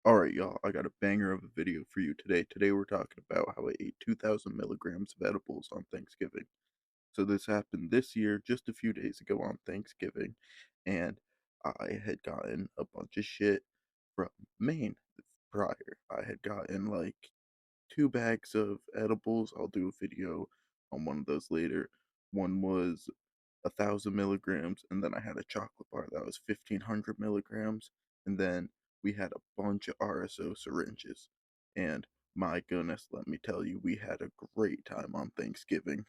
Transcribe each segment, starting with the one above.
Alright, y'all, I got a banger of a video for you today. Today we're talking about how I ate 2,000 milligrams of edibles on Thanksgiving. So this happened this year, just a few days ago on Thanksgiving, and I had gotten a bunch of shit from Maine prior. I had gotten like 2 bags of edibles. I'll do a video on one of those later. One was 1,000 milligrams, and then I had a chocolate bar that was 1,500 milligrams, and then we had a bunch of RSO syringes. And my goodness, let me tell you, we had a great time on Thanksgiving.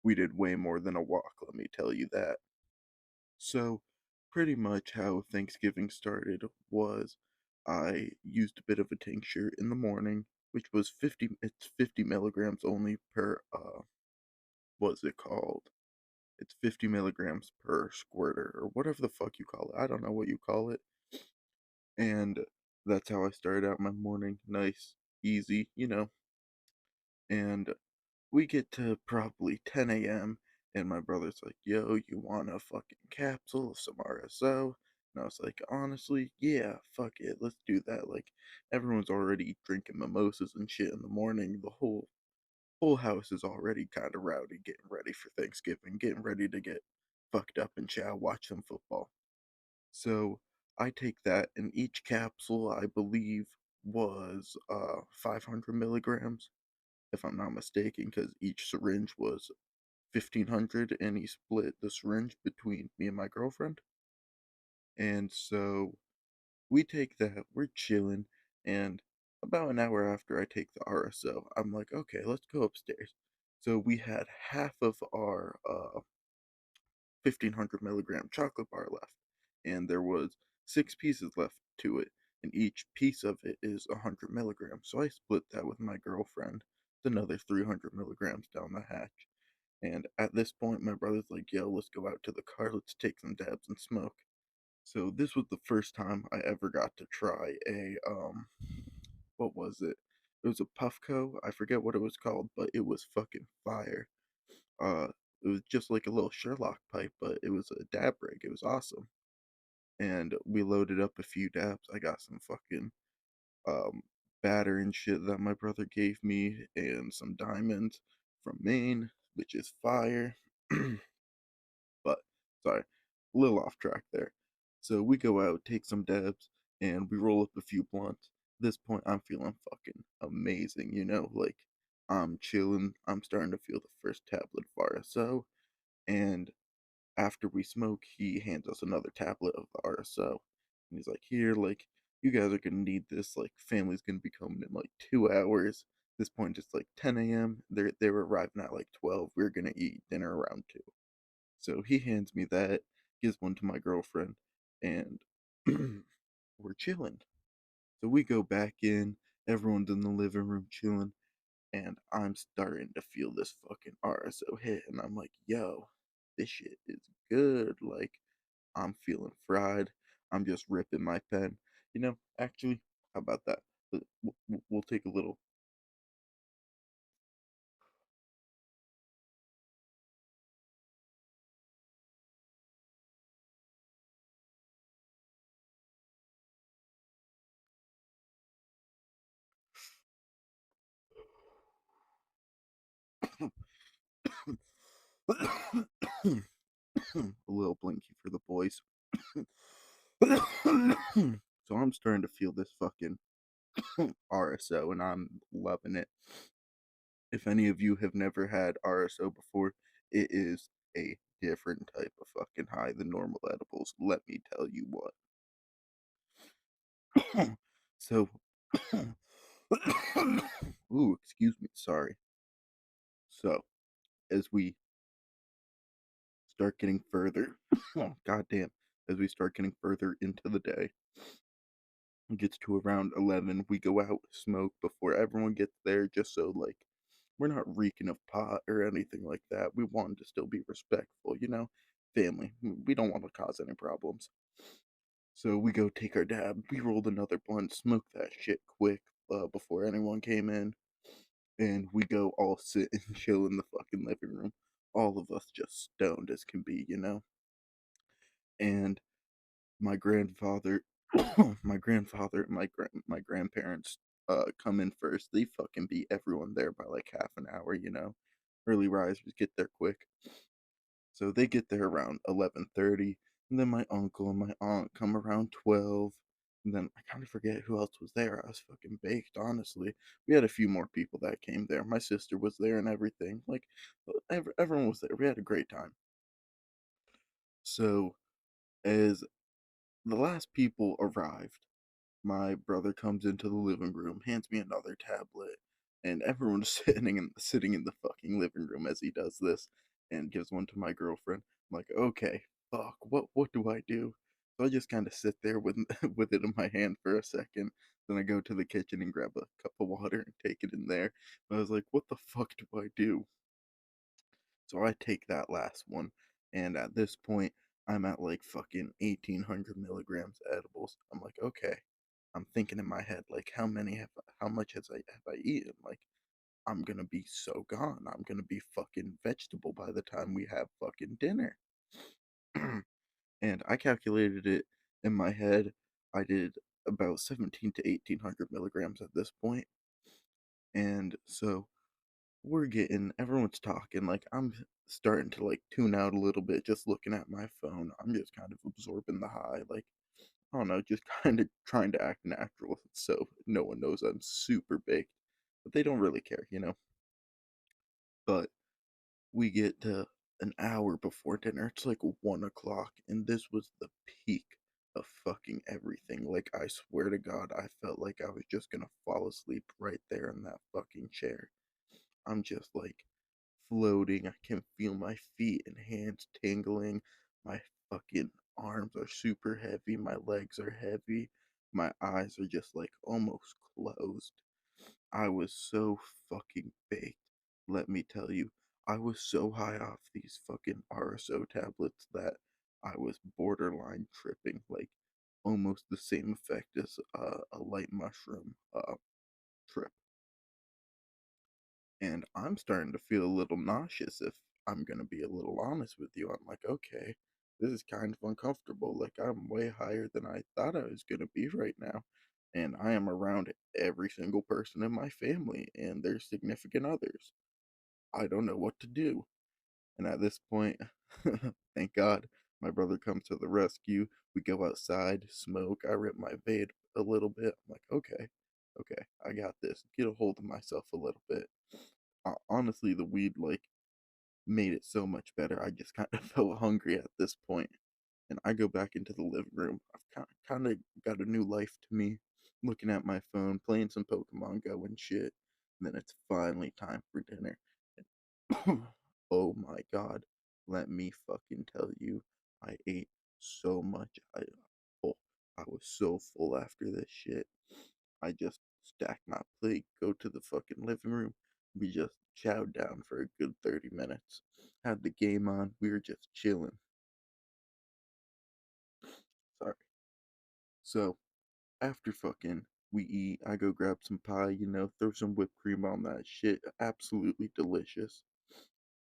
We did way more than a walk, let me tell you that. So, pretty much how Thanksgiving started was I used a bit of a tincture in the morning, which was 50 milligrams only per, what's it called? It's 50 milligrams per squirter, or whatever the fuck you call it. I don't know what you call it. And that's how I started out my morning. Nice, easy. And we get to probably 10 a.m., and my brother's like, yo, you want a fucking capsule of some RSO? And I was like, honestly, yeah, fuck it, let's do that. Like, everyone's already drinking mimosas and shit in the morning. The whole house is already kind of rowdy, getting ready for Thanksgiving, getting ready to get fucked up and chow, watch some football. So I take that, and each capsule, I believe, was 500 milligrams, if I'm not mistaken, because each syringe was 1,500, and he split the syringe between me and my girlfriend. And so we take that, we're chilling, and about an hour after I take the RSO, I'm like, okay, let's go upstairs. So we had half of our 1,500 milligram chocolate bar left, and there was 6 pieces left to it, and each piece of it is 100 milligrams. So I split that with my girlfriend. It's another 300 milligrams down the hatch. And at this point, my brother's like, yo, let's go out to the car, let's take some dabs and smoke. So this was the first time I ever got to try a what was it? It was a Puffco. I forget what it was called, but it was fucking fire. Uh it was just like a little Sherlock pipe, but it was a dab rig. It was awesome. And we loaded up a few dabs. I got some fucking um batter and shit that my brother gave me, and some diamonds from Maine, which is fire. But sorry, a little off track there. So we go out, take some dabs, and we roll up a few blunts. At this point, I'm feeling fucking amazing. Like, I'm chilling. I'm starting to feel the first tablet of RSO, and after we smoke, he hands us another tablet of the RSO, and he's like, "Here, like, you guys are gonna need this. Like, family's gonna be coming in like 2 hours." At this point, it's like 10 a.m. They were arriving at like 12. We are gonna eat dinner around 2. So he hands me that, gives one to my girlfriend, and we're chilling. So we go back in, everyone's in the living room chilling, and I'm starting to feel this fucking RSO hit, and I'm like, yo, this shit is good. Like, I'm feeling fried. I'm just ripping my pen. Actually, how about that? We'll take a little. A little blinky for the boys. So I'm starting to feel this fucking RSO, and I'm loving it. If any of you have never had RSO before, it is a different type of fucking high than normal edibles. Let me tell you what. So, ooh, excuse me, sorry. So, as we start getting further, oh, goddamn, as we start getting further into the day, it gets to around 11, we go out, smoke before everyone gets there, just so, like, we're not reeking of pot or anything like that. We want to still be respectful. Family. We don't want to cause any problems. So we go take our dab. We rolled another blunt, smoked that shit quick before anyone came in, and we go all sit and chill in the fucking living room. All of us just stoned as can be. And my grandfather My grandfather and my grandparents come in first. They fucking beat everyone there by like half an hour, you know. Early risers get there quick. So they get there around 11:30, and then my uncle and my aunt come around 12. And then I kind of forget who else was there. I was fucking baked, honestly. We had a few more people that came there. My sister was there and everything. Like everyone was there. We had a great time. So as the last people arrived, my brother comes into the living room, hands me another tablet, and everyone's sitting in the fucking living room as he does this, and gives one to my girlfriend. I'm like, okay, fuck, what do I do? So I just kind of sit there with with it in my hand for a second. Then I go to the kitchen and grab a cup of water and take it in there. I was like, what the fuck do I do? So I take that last one, and at this point, I'm at like fucking 1800 milligrams of edibles. I'm like, okay. I'm thinking in my head, like, how much have I eaten? Like, I'm gonna be so gone. I'm gonna be fucking vegetable by the time we have fucking dinner. And I calculated it in my head. I did about 17 to 1800 milligrams at this point, and so we're getting everyone's talking like I'm starting to like tune out a little bit just looking at my phone. I'm just kind of absorbing the high, like I don't know, just kind of trying to act natural so no one knows I'm super baked. But they don't really care, you know. But we get to an hour before dinner. It's like 1 o'clock, and this was the peak of fucking everything. Like I swear to God, I felt like I was just gonna fall asleep right there in that fucking chair. I'm just like floating. I can feel my feet and hands tingling. My fucking arms are super heavy. My legs are heavy. My eyes are just like almost closed. I was so fucking baked. Let me tell you, I was so high off these fucking RSO tablets that I was borderline tripping, like almost the same effect as a light mushroom trip. And I'm starting to feel a little nauseous if I'm gonna be a little honest with you. I'm like, okay, this is kind of uncomfortable. Like, I'm way higher than I thought I was gonna be right now. And I am around every single person in my family and their significant others. I don't know what to do. And at this point, thank God, my brother comes to the rescue. We go outside, smoke. I rip my vape a little bit. I'm like, okay, okay, I got this. Get a hold of myself a little bit. Honestly, the weed like made it so much better. I just kind of felt hungry at this point, and I go back into the living room. I've kind of got a new life to me, looking at my phone, playing some Pokemon Go and shit. And then it's finally time for dinner. Oh my God, let me fucking tell you, I ate so much. Oh, I was so full after this shit. I just stacked my plate, go to the fucking living room. We just chowed down for a good 30 minutes. Had the game on. We were just chilling. Sorry. So, after fucking we eat, I go grab some pie, you know, throw some whipped cream on that shit. Absolutely delicious.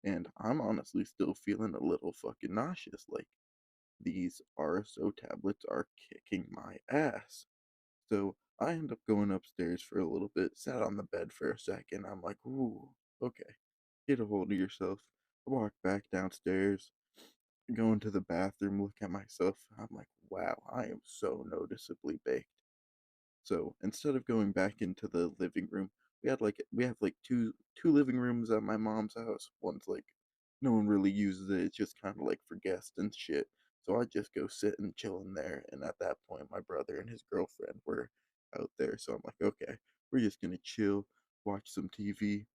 And I'm honestly still feeling a little fucking nauseous. Like, these RSO tablets are kicking my ass. So I end up going upstairs for a little bit, sat on the bed for a second. I'm like, ooh, okay, get a hold of yourself. I walk back downstairs, go into the bathroom, look at myself. I'm like, wow, I am so noticeably baked. So instead of going back into the living room, we have like two living rooms at my mom's house. One's like no one really uses it. It's just kind of like for guests and shit. So I just go sit and chill in there. And at that point, my brother and his girlfriend were out there. So I'm like, okay, we're just gonna chill, watch some TV,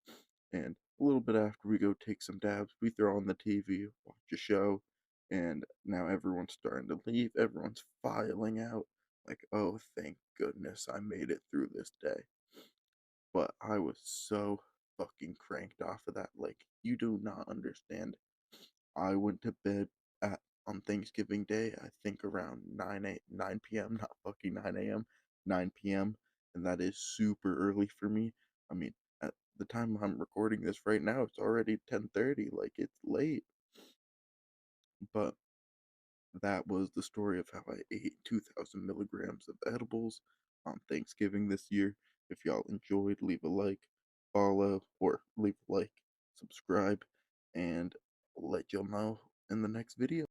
and a little bit after we go take some dabs, we throw on the TV, watch a show, and now everyone's starting to leave. Everyone's filing out. Like, oh, thank goodness I made it through this day. But I was so fucking cranked off of that. Like, you do not understand. I went to bed at on Thanksgiving Day, I think around 9 p.m., not fucking 9 a.m., 9 p.m., and that is super early for me. I mean, at the time I'm recording this right now, it's already 10:30, like it's late. But that was the story of how I ate 2,000 milligrams of edibles on Thanksgiving this year. If y'all enjoyed, leave a like, follow, or leave a like, subscribe, and I'll let y'all know in the next video.